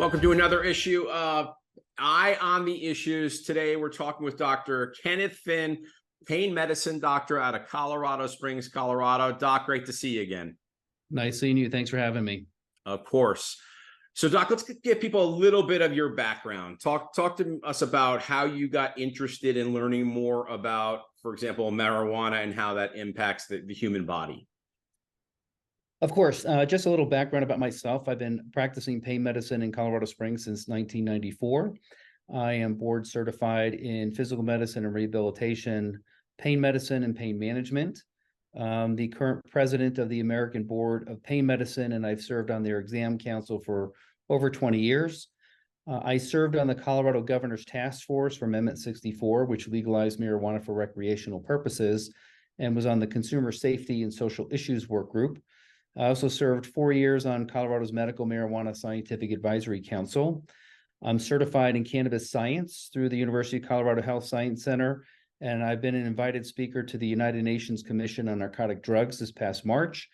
Welcome to another issue of Eye on the Issues. Today, we're talking with Dr. Kenneth Finn, pain medicine doctor out of Colorado Springs, Colorado. Doc, great to see you again. Nice seeing you. Thanks for having me. Of course. So, Doc, let's give people a little bit of your background. Talk to us about how you got interested in learning more about, for example, marijuana and how that impacts the human body. Of course, just a little background about myself. I've been practicing pain medicine in Colorado Springs since 1994. I am board certified in physical medicine and rehabilitation, pain medicine, and pain management. The current president of the American Board of Pain Medicine, and I've served on their exam council for over 20 years. I served on the Colorado Governor's Task Force for Amendment 64, which legalized marijuana for recreational purposes, and was on the Consumer Safety and Social Issues Work Group. I also served 4 years on Colorado's Medical Marijuana Scientific Advisory Council. I'm certified in cannabis science through the University of Colorado Health Science Center, and I've been an invited speaker to the United Nations Commission on Narcotic Drugs this past March.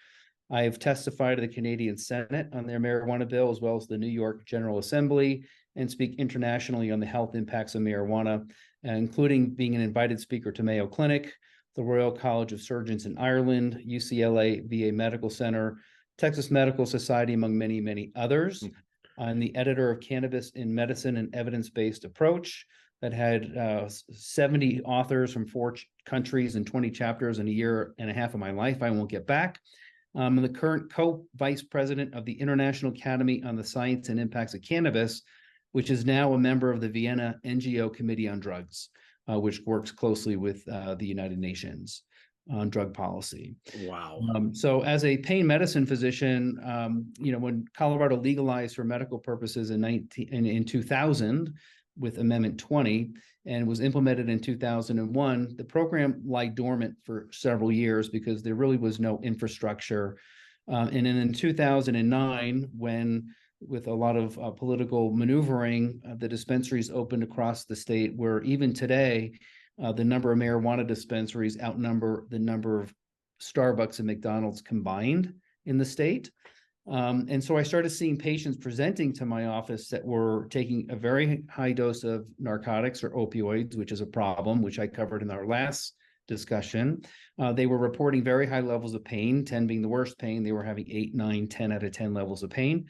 I have testified to the Canadian Senate on their marijuana bill, as well as the New York General Assembly, and speak internationally on the health impacts of marijuana, including being an invited speaker to Mayo Clinic, the Royal College of Surgeons in Ireland, UCLA VA Medical Center, Texas Medical Society, among many, many others. I'm the editor of Cannabis in Medicine, an Evidence-Based Approach that had 70 authors from 4 countries and 20 chapters in a year and a half of my life I won't get back. I'm the current co-vice president of the International Academy on the Science and Impacts of Cannabis, which is now a member of the Vienna NGO Committee on Drugs, which works closely with the United Nations on drug policy. Wow. So as a pain medicine physician, when Colorado legalized for medical purposes in 2000 with Amendment 20 and was implemented in 2001, the program lay dormant for several years because there really was no infrastructure. And then in 2009, when with a lot of political maneuvering, the dispensaries opened across the state, where even today, the number of marijuana dispensaries outnumber the number of Starbucks and McDonald's combined in the state. And so I started seeing patients presenting to my office that were taking a very high dose of narcotics or opioids, which is a problem, which I covered in our last discussion. They were reporting very high levels of pain, 10 being the worst pain. They were having 8, 9, 10 out of 10 levels of pain.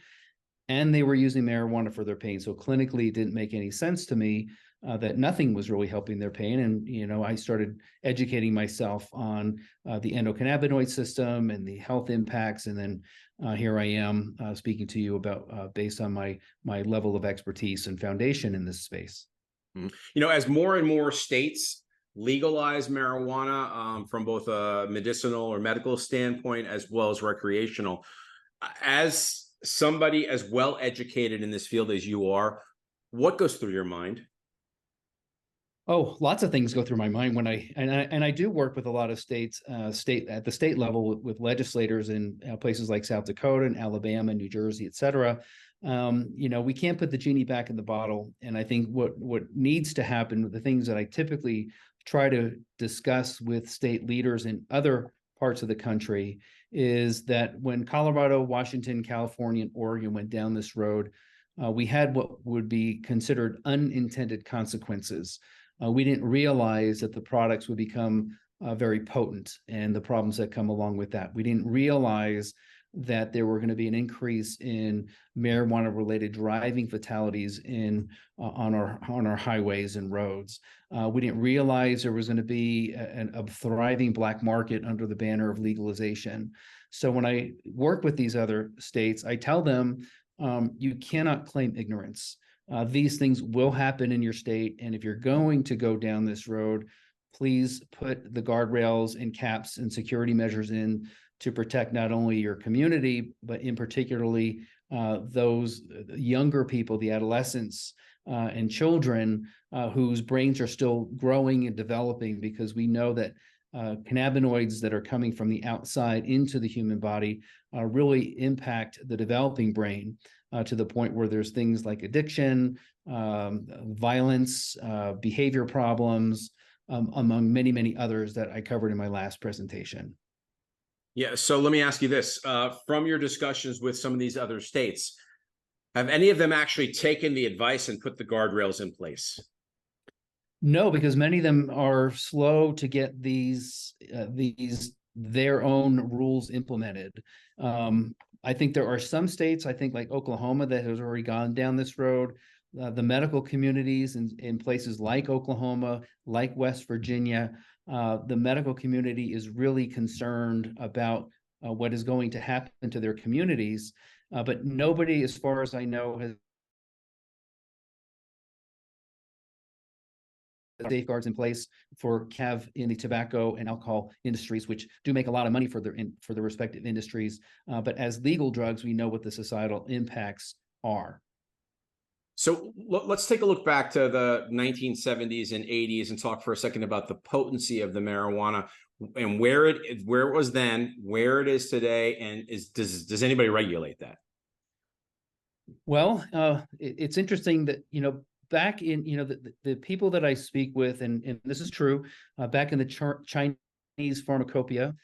And they were using marijuana for their pain. So clinically, it didn't make any sense to me that nothing was really helping their pain. And, I started educating myself on the endocannabinoid system and the health impacts. And then here I am speaking to you about based on my level of expertise and foundation in this space. As more and more states legalize marijuana from both a medicinal or medical standpoint, as well as recreational, as somebody as well educated in this field as you are, what goes through your mind? Oh, lots of things go through my mind when I do work with a lot of states, at the state level with legislators in places like South Dakota and Alabama, New Jersey, et cetera. We can't put the genie back in the bottle. And I think what needs to happen, the things that I typically try to discuss with state leaders in other parts of the country, is that when Colorado, Washington, California, and Oregon went down this road, we had what would be considered unintended consequences. We didn't realize that the products would become very potent and the problems that come along with that. We didn't realize that there were going to be an increase in marijuana-related driving fatalities on our highways and roads. We didn't realize there was going to be a thriving black market under the banner of legalization. So when I work with these other states, I tell them, you cannot claim ignorance. These things will happen in your state, and if you're going to go down this road, please put the guardrails and caps and security measures in to protect not only your community, but in particularly those younger people, the adolescents and children whose brains are still growing and developing, because we know that cannabinoids that are coming from the outside into the human body really impact the developing brain to the point where there's things like addiction, violence, behavior problems, among many, many others that I covered in my last presentation. Yeah, so let me ask you this. From your discussions with some of these other states, Have any of them actually taken the advice and put the guardrails in place? No, because many of them are slow to get these their own rules implemented. I think there are some states, I think like Oklahoma, that has already gone down this road. The medical communities in places like Oklahoma, like West Virginia, the medical community is really concerned about what is going to happen to their communities. But nobody, as far as I know, has safeguards in place for in the tobacco and alcohol industries, which do make a lot of money for their respective industries. But as legal drugs, we know what the societal impacts are. So let's take a look back to the 1970s and 80s and talk for a second about the potency of the marijuana and where it was then, where it is today, and does anybody regulate that? Well, it's interesting that, back in, the people that I speak with, and this is true, back in the Chinese pharmacopoeia,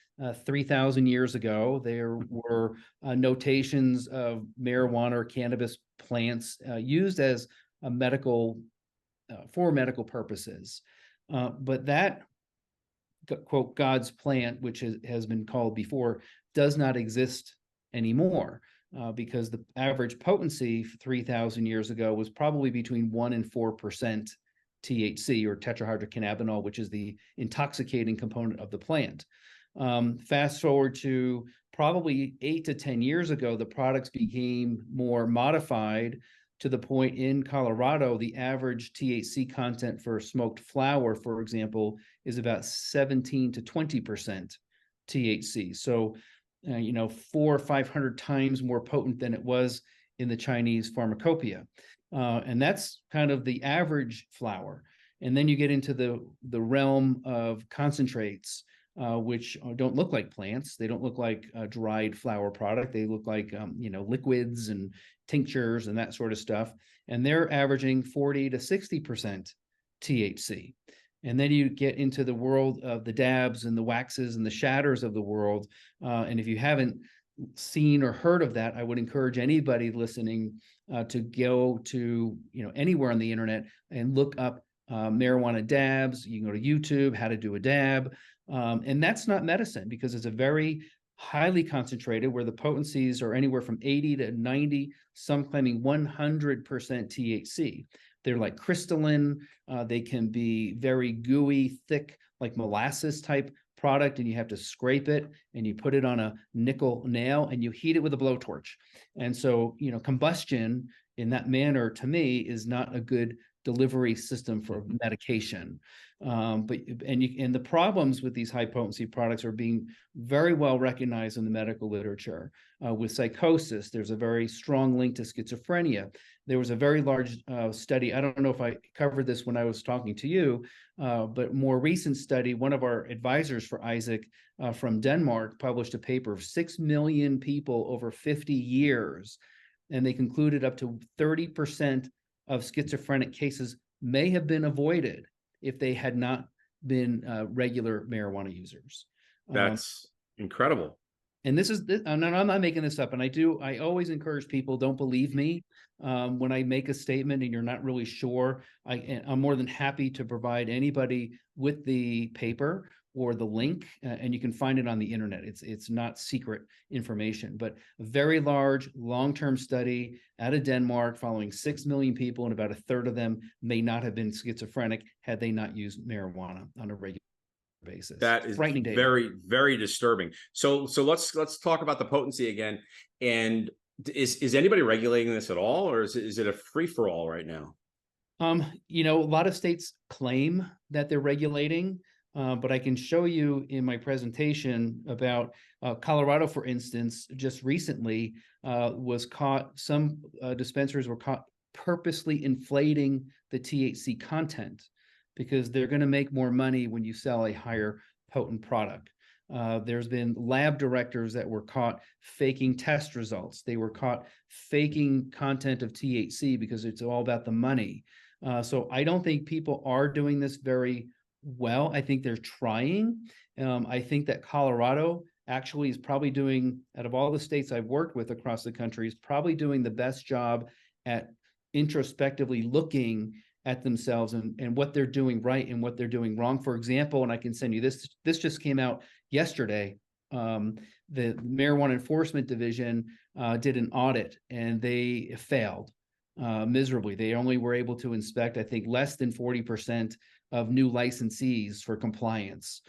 3,000 years ago, there were notations of marijuana or cannabis plants used as a for medical purposes. But that, quote, God's plant, which has been called before, does not exist anymore. Because the average potency 3,000 years ago was probably between 1% and 4% THC, or tetrahydrocannabinol, which is the intoxicating component of the plant. Fast forward to probably 8 to 10 years ago, the products became more modified to the point in Colorado, the average THC content for smoked flower, for example, is about 17 to 20% THC. So 400 or 500 times more potent than it was in the Chinese pharmacopoeia. And that's kind of the average flower. And then you get into the realm of concentrates, which don't look like plants. They don't look like a dried flower product. They look like, liquids and tinctures and that sort of stuff. And they're averaging 40 to 60% THC. And then you get into the world of the dabs and the waxes and the shatters of the world. And if you haven't seen or heard of that, I would encourage anybody listening to go to anywhere on the internet and look up marijuana dabs. You can go to YouTube, how to do a dab. And that's not medicine, because it's a very highly concentrated, where the potencies are anywhere from 80 to 90, some claiming 100% THC. They're like crystalline. They can be very gooey, thick, like molasses type product, and you have to scrape it and you put it on a nickel nail and you heat it with a blowtorch. And so, combustion in that manner, to me, is not a good delivery system for medication. And the problems with these high potency products are being very well recognized in the medical literature. With psychosis, there's a very strong link to schizophrenia. There was a very large study. I don't know if I covered this when I was talking to you, but more recent study, one of our advisors for Isaac from Denmark published a paper of 6 million people over 50 years. And they concluded up to 30% of schizophrenic cases may have been avoided if they had not been regular marijuana users. That's incredible. And I'm not making this up. And I always encourage people, don't believe me when I make a statement and you're not really sure. I'm more than happy to provide anybody with the paper or the link, and you can find it on the internet. It's not secret information, but a very large long-term study out of Denmark following 6 million people, and about a third of them may not have been schizophrenic had they not used marijuana on a regular basis. That is frightening data. Very, very disturbing. So let's talk about the potency again. And is anybody regulating this at all, or is it a free for all right now? A lot of states claim that they're regulating, but I can show you in my presentation about Colorado, for instance, just recently some dispensers were caught purposely inflating the THC content, because they're going to make more money when you sell a higher potent product. There's been lab directors that were caught faking test results. They were caught faking content of THC because it's all about the money. So I don't think people are doing this very well. I think they're trying. I think that Colorado actually is probably doing, out of all the states I've worked with across the country, is probably doing the best job at introspectively looking at themselves and what they're doing right and what they're doing wrong. For example, and I can send you this, this just came out yesterday. The Marijuana Enforcement Division did an audit and they failed miserably. They only were able to inspect, I think, less than 40% of new licensees for compliance,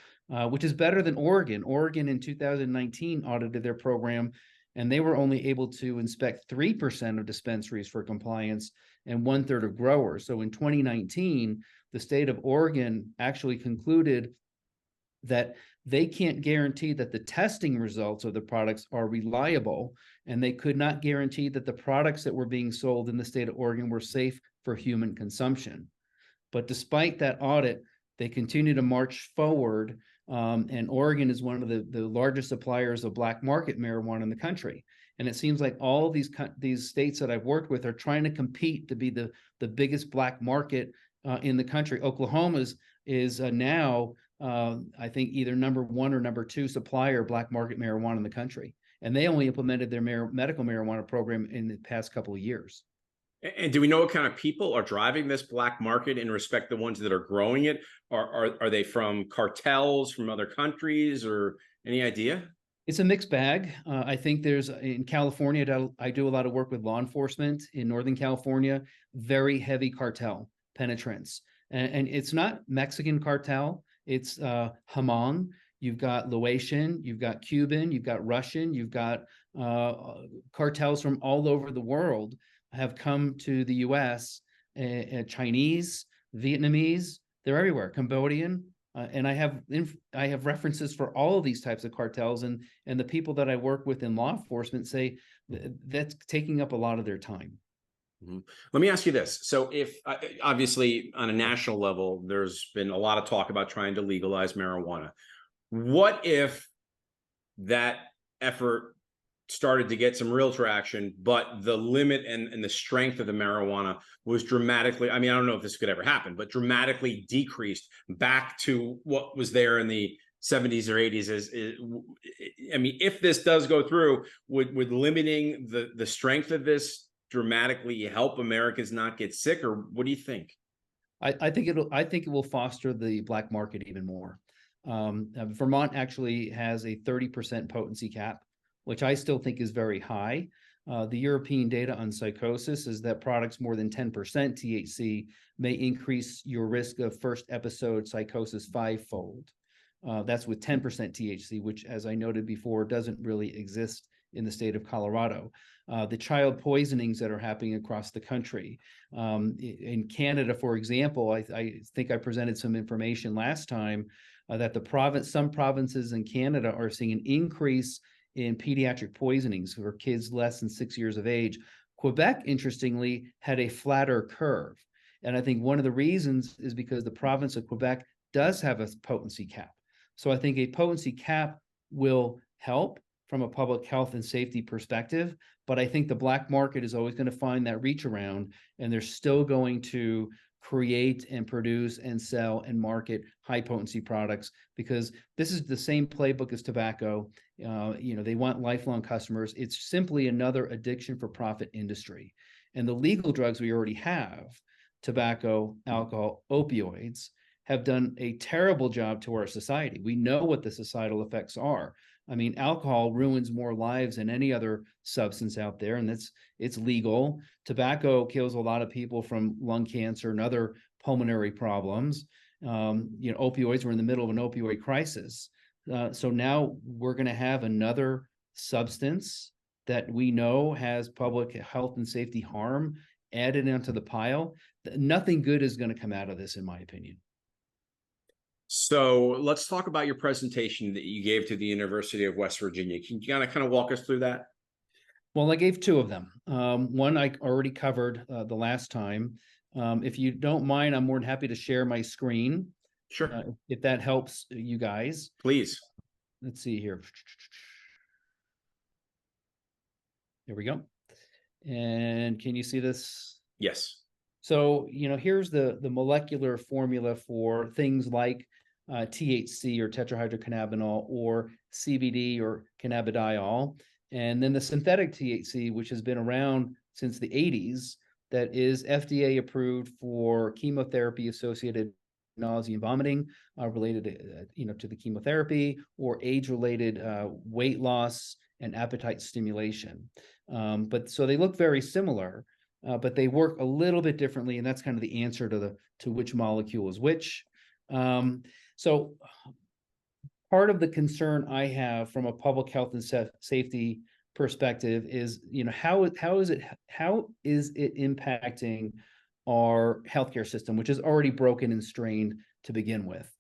which is better than Oregon. Oregon in 2019 audited their program, and they were only able to inspect 3% of dispensaries for compliance and 1/3 of growers. So in 2019, the state of Oregon actually concluded that they can't guarantee that the testing results of the products are reliable, and they could not guarantee that the products that were being sold in the state of Oregon were safe for human consumption. But despite that audit, they continue to march forward, and Oregon is one of the largest suppliers of black market marijuana in the country. And it seems like all these states that I've worked with are trying to compete to be the biggest black market in the country. Oklahoma is now I think either number 1 or number 2 supplier of black market marijuana in the country. And they only implemented their medical marijuana program in the past couple of years. And do we know what kind of people are driving this black market in respect to the ones that are growing it? Are they from cartels from other countries, or any idea? It's a mixed bag. I think there's in California, I do a lot of work with law enforcement in Northern California, very heavy cartel penetrance. And it's not Mexican cartel, it's Hmong. You've got Laotian, you've got Cuban, you've got Russian, you've got cartels from all over the world have come to the US, Chinese, Vietnamese, they're everywhere, Cambodian. And I have references for all of these types of cartels, and the people that I work with in law enforcement say that's taking up a lot of their time. Mm-hmm. Let me ask you this. So if obviously on a national level, there's been a lot of talk about trying to legalize marijuana. What if that effort started to get some real traction, but the limit and the strength of the marijuana was dramatically, I mean, I don't know if this could ever happen, but dramatically decreased back to what was there in the 70s or 80s? I mean, if this does go through, would limiting the strength of this dramatically help Americans not get sick, or what do you think? I think it will foster the black market even more. Vermont actually has a 30% potency cap, which I still think is very high. The European data on psychosis is that products more than 10% THC may increase your risk of first episode psychosis 5-fold. That's with 10% THC, which, as I noted before, doesn't really exist in the state of Colorado. The child poisonings that are happening across the country. In Canada, for example, I think I presented some information last time that some provinces in Canada are seeing an increase in pediatric poisonings for kids less than 6 years of age. Quebec, interestingly, had a flatter curve. And I think one of the reasons is because the province of Quebec does have a potency cap. So I think a potency cap will help from a public health and safety perspective, but I think the black market is always going to find that reach around, and they're still going to create and produce and sell and market high potency products, because this is the same playbook as tobacco. They want lifelong customers. It's simply another addiction for profit industry. And the legal drugs we already have, tobacco, alcohol, opioids, have done a terrible job to our society. We know what the societal effects are. I mean, alcohol ruins more lives than any other substance out there, and it's legal. Tobacco kills a lot of people from lung cancer and other pulmonary problems. Opioids, we're in the middle of an opioid crisis. So now we're going to have another substance that we know has public health and safety harm added onto the pile. Nothing good is going to come out of this, in my opinion. So let's talk about your presentation that you gave to the University of West Virginia. Can you kind of walk us through that? Well, I gave 2 of them. One I already covered the last time. If you don't mind, I'm more than happy to share my screen. Sure. If that helps you guys. Please. Let's see here. Here we go. And can you see this? Yes. So, here's the molecular formula for things like THC or tetrahydrocannabinol or CBD or cannabidiol. And then the synthetic THC, which has been around since the 80s, that is FDA approved for chemotherapy associated nausea and vomiting related to the chemotherapy, or age-related weight loss and appetite stimulation. But so they look very similar, but they work a little bit differently, and that's kind of the answer to which molecule is which. So part of the concern I have from a public health and safety perspective is, how is it impacting our healthcare system, which is already broken and strained to begin with.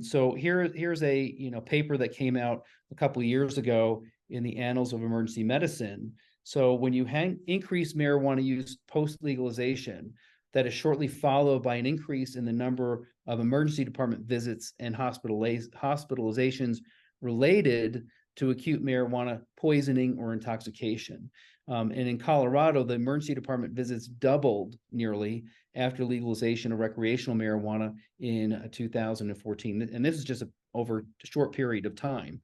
So here's a paper that came out a couple of years ago in the Annals of Emergency Medicine. So when you increase marijuana use post legalization, that is shortly followed by an increase in the number of emergency department visits and hospitalizations related to acute marijuana poisoning or intoxication. And in Colorado, the emergency department visits doubled nearly after legalization of recreational marijuana in 2014. And this is just over a short period of time.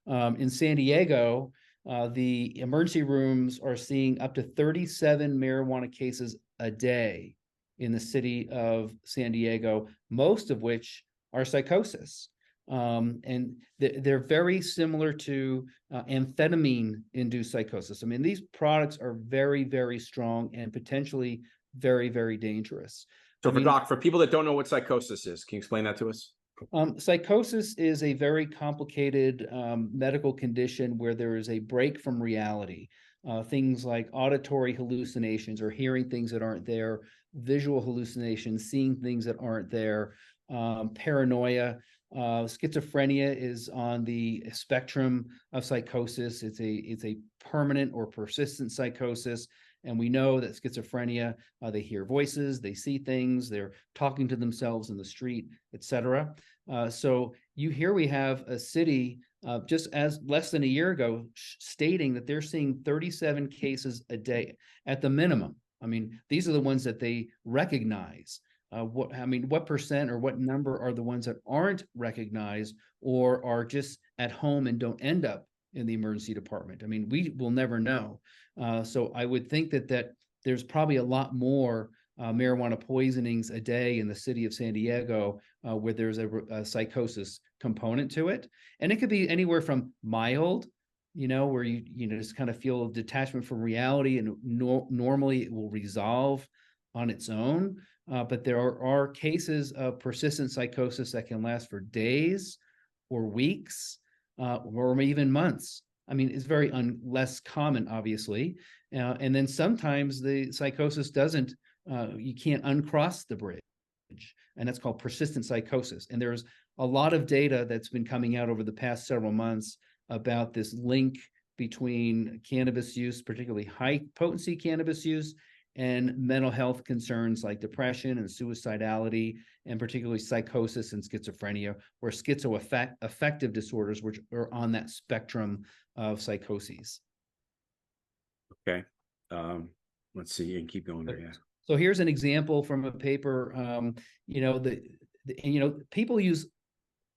In San Diego, the emergency rooms are seeing up to 37 marijuana cases a day in the city of San Diego, most of which are psychosis. And they're very similar to amphetamine-induced psychosis. I mean, these products are very, very strong and potentially very, very dangerous. So for people that don't know what psychosis is, can you explain that to us? Psychosis is a very complicated medical condition where there is a break from reality. Things like auditory hallucinations or hearing things that aren't there, visual hallucinations, seeing things that aren't there, paranoia. Schizophrenia is on the spectrum of psychosis. It's a permanent or persistent psychosis. And we know that schizophrenia, they hear voices, they see things, they're talking to themselves in the street, etc. So here we have a city just as less than a year ago stating that they're seeing 37 cases a day at the minimum. I mean, these are the ones that they recognize. What percent or what number are the ones that aren't recognized or are just at home and don't end up in the emergency department? I mean, we will never know. So I would think that there's probably a lot more marijuana poisonings a day in the city of San Diego where there's a psychosis component to it. And it could be anywhere from mild, where you just kind of feel detachment from reality and normally it will resolve on its own. But there are cases of persistent psychosis that can last for days or weeks or even months. I mean, it's very less common, obviously. And then sometimes the psychosis you can't uncross the bridge. And that's called persistent psychosis. And there's a lot of data that's been coming out over the past several months about this link between cannabis use, particularly high potency cannabis use, and mental health concerns like depression and suicidality, and particularly psychosis and schizophrenia, or schizoaffective disorders, which are on that spectrum of psychoses. Okay. Let's see, you can keep going there. Yeah. So here's an example from a paper. People use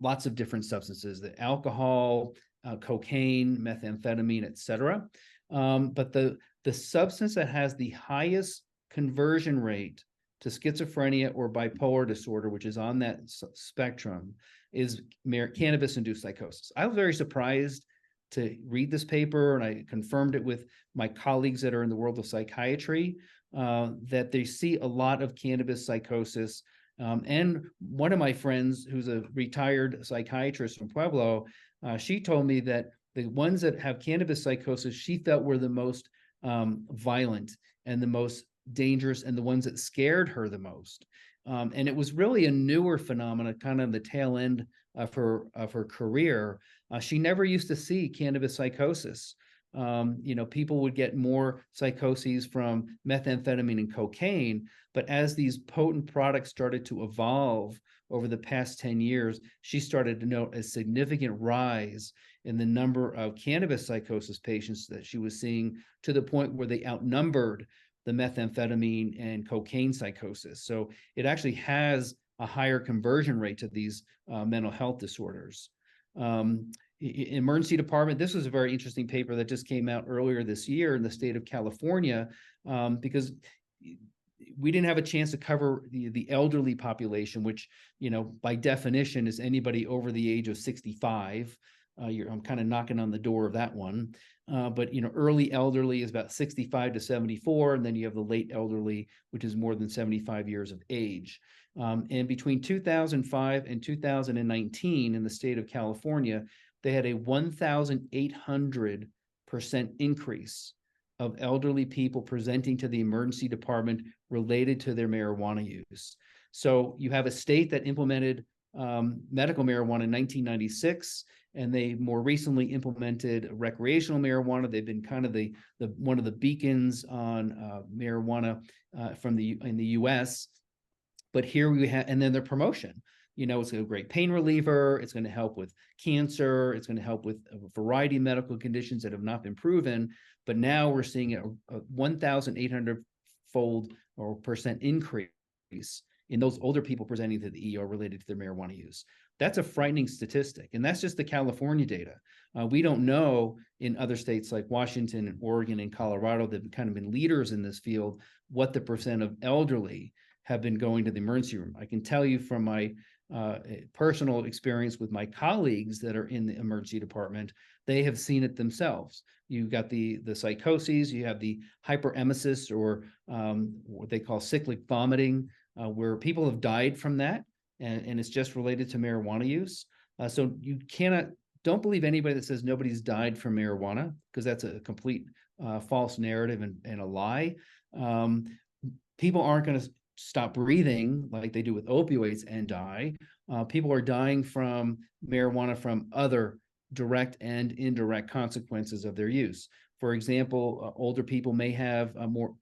lots of different substances, the alcohol, cocaine, methamphetamine, etc. But the substance that has the highest conversion rate to schizophrenia or bipolar disorder, which is on that spectrum, is cannabis-induced psychosis. I was very surprised to read this paper, and I confirmed it with my colleagues that are in the world of psychiatry, that they see a lot of cannabis psychosis. And one of my friends, who's a retired psychiatrist from Pueblo, she told me that the ones that have cannabis psychosis, she felt were the most violent and the most dangerous and the ones that scared her the most. And it was really a newer phenomenon, kind of the tail end of her career. She never used to see cannabis psychosis. People would get more psychoses from methamphetamine and cocaine, but as these potent products started to evolve over the past 10 years, she started to note a significant rise in the number of cannabis psychosis patients that she was seeing, to the point where they outnumbered the methamphetamine and cocaine psychosis. So it actually has a higher conversion rate to these mental health disorders. Emergency department, this was a very interesting paper that just came out earlier this year in the state of California, because we didn't have a chance to cover the elderly population, which, by definition is anybody over the age of 65. I'm kind of knocking on the door of that one. But early elderly is about 65 to 74, and then you have the late elderly, which is more than 75 years of age. And between 2005 and 2019 in the state of California, they had a 1,800% increase of elderly people presenting to the emergency department related to their marijuana use. So you have a state that implemented medical marijuana in 1996, and they more recently implemented recreational marijuana. They've been kind of the one of the beacons on marijuana in the U.S. But here we have, and then their promotion. It's a great pain reliever. It's going to help with cancer. It's going to help with a variety of medical conditions that have not been proven. But now we're seeing a 1,800-fold or percent increase in those older people presenting to the ER related to their marijuana use. That's a frightening statistic. And that's just the California data. We don't know in other states like Washington and Oregon and Colorado that have kind of been leaders in this field, what the percent of elderly have been going to the emergency room. I can tell you from my personal experience with my colleagues that are in the emergency department, they have seen it themselves. You've got the psychoses, you have the hyperemesis, or what they call cyclic vomiting, where people have died from that, and it's just related to marijuana use. So you don't believe anybody that says nobody's died from marijuana, because that's a complete false narrative and a lie. People aren't going to stop breathing like they do with opioids and die. People are dying from marijuana from other direct and indirect consequences of their use. For example, older people may have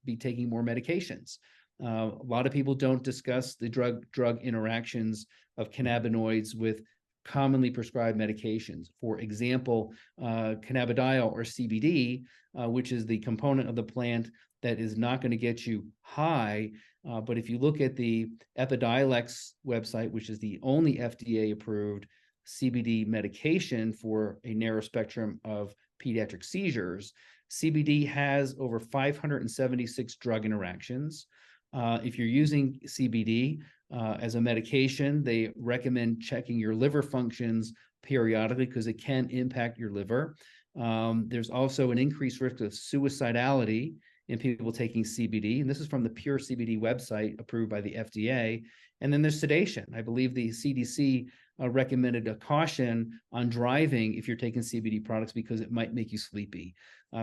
be taking more medications. A lot of people don't discuss the drug interactions of cannabinoids with commonly prescribed medications. For example, cannabidiol or CBD, which is the component of the plant that is not going to get you high. But if you look at the Epidiolex website, which is the only FDA-approved CBD medication for a narrow spectrum of pediatric seizures, CBD has over 576 drug interactions. If you're using CBD as a medication, they recommend checking your liver functions periodically because it can impact your liver. There's also an increased risk of suicidality in people taking CBD. And this is from the Pure CBD website approved by the FDA. And then there's sedation. I believe the CDC recommended a caution on driving if you're taking CBD products because it might make you sleepy.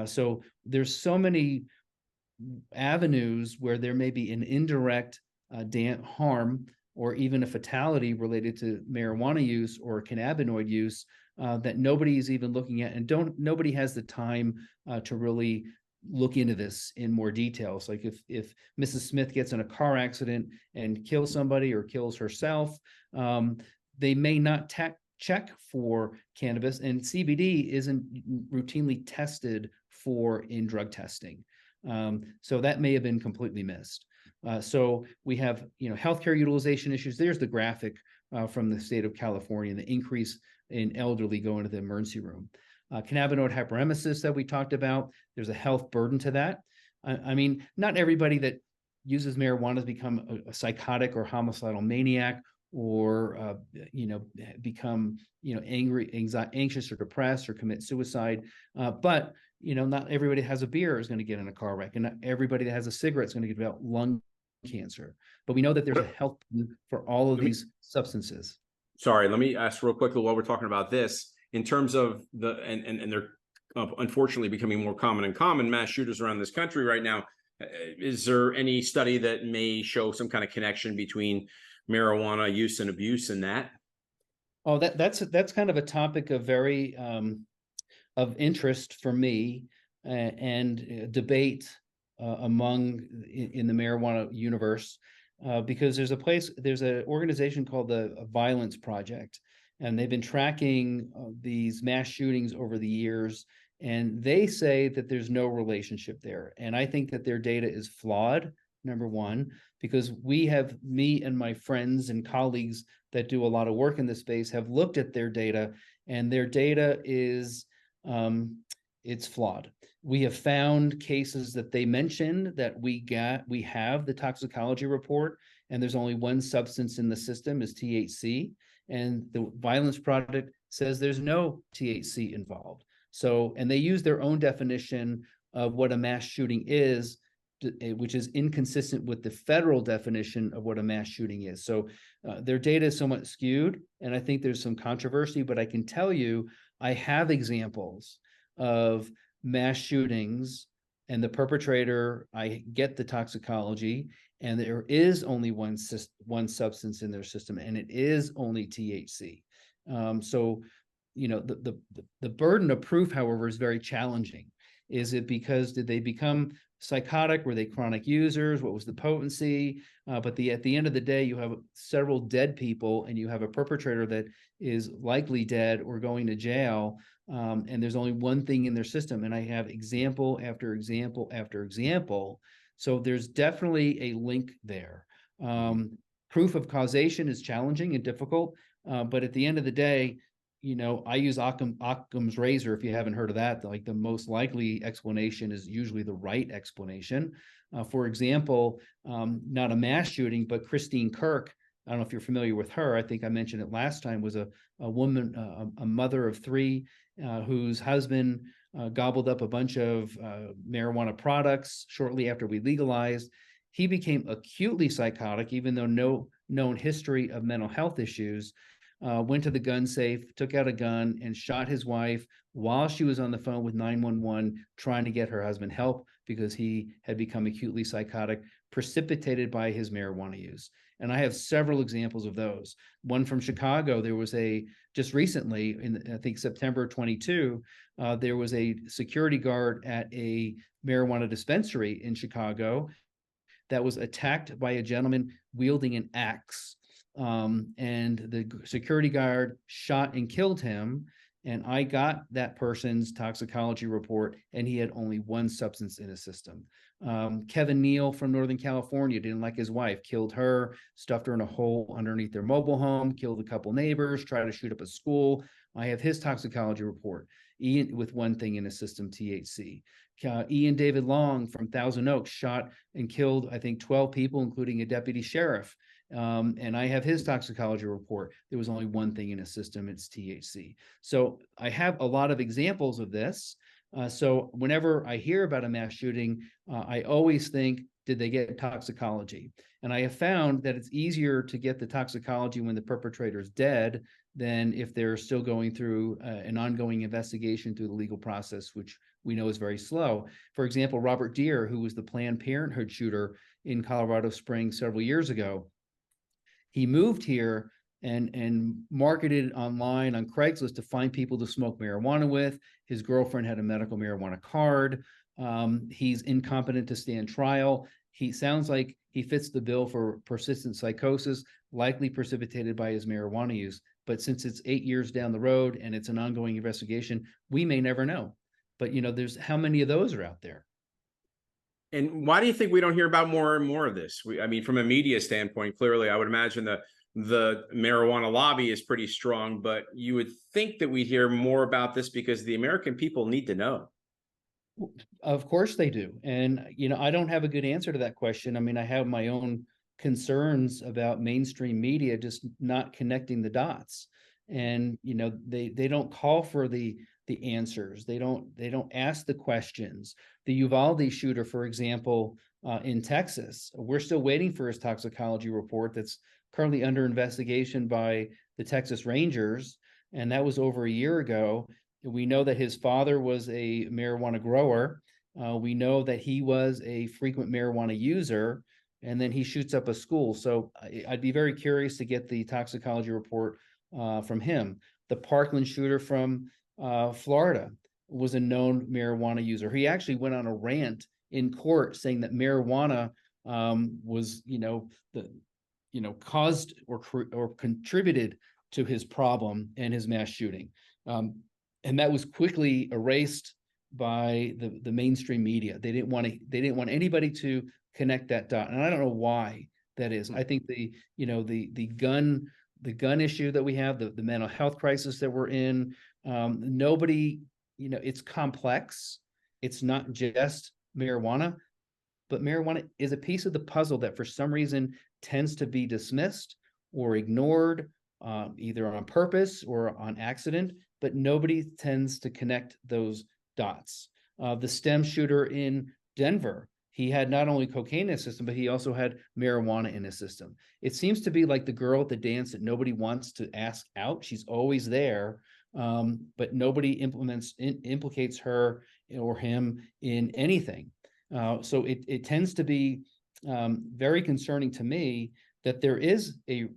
So there's so many avenues where there may be an indirect harm or even a fatality related to marijuana use or cannabinoid use that nobody is even looking at, and nobody has the time to really look into this in more details. Like if Mrs. Smith gets in a car accident and kills somebody or kills herself, they may not check for cannabis, and CBD isn't routinely tested for in drug testing. So that may have been completely missed. So we have, healthcare utilization issues. There's the graphic from the state of California, the increase in elderly going to the emergency room. Cannabinoid hyperemesis that we talked about, there's a health burden to that. I mean, not everybody that uses marijuana has become a psychotic or homicidal maniac or, become, angry, anxious or depressed or commit suicide. But, not everybody that has a beer is going to get in a car wreck, and not everybody that has a cigarette is going to get about lung cancer. But we know that there's a health for all of these substances. Sorry, let me ask real quickly while we're talking about this. In terms of and they're unfortunately becoming more common and common mass shooters around this country right now. Is there any study that may show some kind of connection between marijuana use and abuse in that? Oh, that's kind of a topic of very of interest for me and debate among in the marijuana universe because there's an organization called the Violence Project. And they've been tracking these mass shootings over the years, and they say that there's no relationship there. And I think that their data is flawed number one, because me and my friends and colleagues that do a lot of work in this space have looked at their data, and their data is it's flawed. We have found cases that they mentioned that we have the toxicology report, and there's only one substance in the system is THC, and the violence product says there's no THC involved. So, and they use their own definition of what a mass shooting is, which is inconsistent with the federal definition of what a mass shooting is. So their data is somewhat skewed, and I think there's some controversy, but I can tell you, I have examples of mass shootings and the perpetrator, I get the toxicology, and there is only one substance in their system, and it is only THC. So, you know, the burden of proof, however, is very challenging. Is it because did they become psychotic? Were they chronic users? What was the potency? But at the end of the day, you have several dead people, and you have a perpetrator that is likely dead or going to jail. And there's only one thing in their system. And I have example after example after example. So there's definitely a link there. Proof of causation is challenging and difficult. But at the end of the day, you know, I use Occam's razor. If you haven't heard of that, like the most likely explanation is usually the right explanation. For example, not a mass shooting, but Christine Kirk, I don't know if you're familiar with her. I think I mentioned it last time, was a woman, a mother of three, whose husband gobbled up a bunch of marijuana products shortly after we legalized. He became acutely psychotic, even though no known history of mental health issues. Went to the gun safe, took out a gun, and shot his wife while she was on the phone with 911 trying to get her husband help because he had become acutely psychotic, precipitated by his marijuana use. And I have several examples of those. One from Chicago, there was just recently, in I think September 22, there was a security guard at a marijuana dispensary in Chicago that was attacked by a gentleman wielding an axe. And the security guard shot and killed him. And I got that person's toxicology report, and he had only one substance in his system. Kevin Neal from Northern California didn't like his wife, killed her, stuffed her in a hole underneath their mobile home, killed a couple neighbors, tried to shoot up a school. I have his toxicology report, with one thing in his system, THC. Ian David Long from Thousand Oaks shot and killed, I think, 12 people, including a deputy sheriff. And I have his toxicology report. There was only one thing in his system, it's THC. So I have a lot of examples of this. So whenever I hear about a mass shooting, I always think, did they get toxicology? And I have found that it's easier to get the toxicology when the perpetrator is dead than if they're still going through an ongoing investigation through the legal process, which we know is very slow. For example, Robert Deere, who was the Planned Parenthood shooter in Colorado Springs several years ago, he moved here and marketed online on Craigslist to find people to smoke marijuana with. His girlfriend had a medical marijuana card. He's incompetent to stand trial. He sounds like he fits the bill for persistent psychosis, likely precipitated by his marijuana use. But since it's 8 years down the road and it's an ongoing investigation, we may never know. But, you know, there's how many of those are out there? And why do you think we don't hear about more and more of this? I mean, from a media standpoint, clearly, I would imagine the marijuana lobby is pretty strong, but you would think that we'd hear more about this because the American people need to know. Of course they do. And, you know, I don't have a good answer to that question. I mean, I have my own concerns about mainstream media just not connecting the dots. And, you know, they don't call for the answers. They don't ask the questions. The Uvalde shooter, for example, in Texas, we're still waiting for his toxicology report that's currently under investigation by the Texas Rangers. And that was over a year ago. We know that his father was a marijuana grower. We know that he was a frequent marijuana user, and then he shoots up a school. So I'd be very curious to get the toxicology report from him. The Parkland shooter from Florida was a known marijuana user. He actually went on a rant in court saying that marijuana was, caused or contributed to his problem and his mass shooting. And that was quickly erased by the mainstream media. They didn't want anybody to connect that dot. And I don't know why that is. I think the, you know, the gun issue that we have, the mental health crisis that we're in, nobody, you know, it's complex. It's not just marijuana, but marijuana is a piece of the puzzle that for some reason tends to be dismissed or ignored, either on purpose or on accident, but nobody tends to connect those dots. The STEM shooter in Denver, he had not only cocaine in his system, but he also had marijuana in his system. It seems to be like the girl at the dance that nobody wants to ask out. She's always there, but nobody implicates her or him in anything. So it tends to be very concerning to me that there is a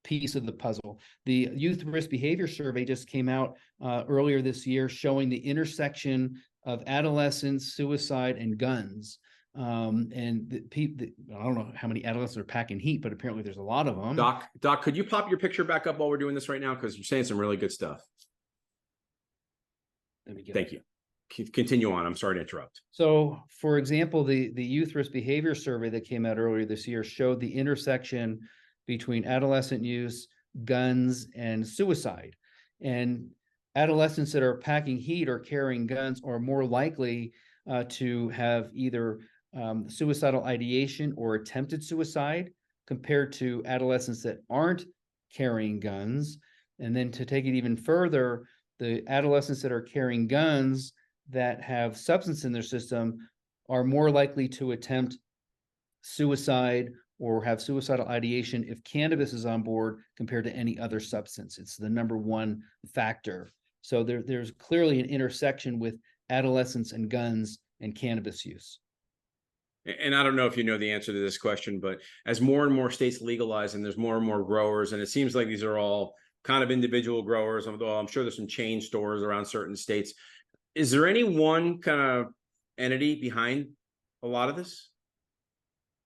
piece of the puzzle. The Youth Risk Behavior Survey just came out earlier this year showing the intersection of adolescence, suicide, and guns. And I don't know how many adolescents are packing heat, but apparently there's a lot of them. Doc, could you pop your picture back up while we're doing this right now? Because you're saying some really good stuff. Thank you. Continue on. I'm sorry to interrupt. So, for example, the Youth Risk Behavior Survey that came out earlier this year showed the intersection between adolescent use, guns, and suicide. And adolescents that are packing heat or carrying guns are more likely to have either suicidal ideation or attempted suicide compared to adolescents that aren't carrying guns. And then to take it even further, the adolescents that are carrying guns that have substance in their system are more likely to attempt suicide or have suicidal ideation if cannabis is on board compared to any other substance. It's the number one factor. So there's clearly an intersection with adolescence and guns and cannabis use. And I don't know if you know the answer to this question, but as more and more states legalize and there's more and more growers, and it seems like these are all kind of individual growers, although I'm sure there's some chain stores around certain states. Is there any one kind of entity behind a lot of this?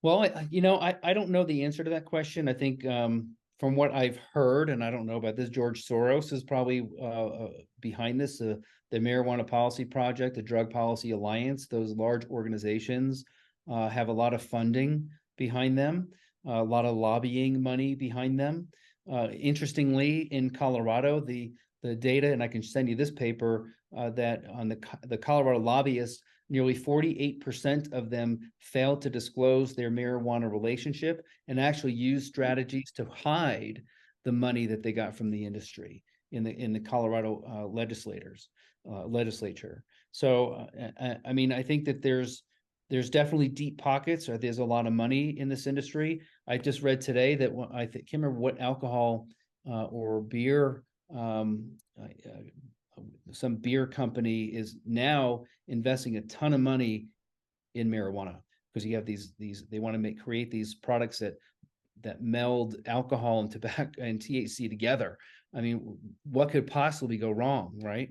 Well, I don't know the answer to that question. I think from what I've heard, and I don't know about this, George Soros is probably behind this, the Marijuana Policy Project, the Drug Policy Alliance. Those large organizations have a lot of funding behind them, a lot of lobbying money behind them. Interestingly, in Colorado, the data, and I can send you this paper, that on the Colorado lobbyists, nearly 48% of them failed to disclose their marijuana relationship and actually used strategies to hide the money that they got from the industry in the Colorado legislature. So, I mean, I think that there's definitely deep pockets, or there's a lot of money in this industry. I just read today that can't remember what alcohol or beer, some beer company is now investing a ton of money in marijuana because you have these they want to create these products that meld alcohol and tobacco and THC together. I mean, what could possibly go wrong, right?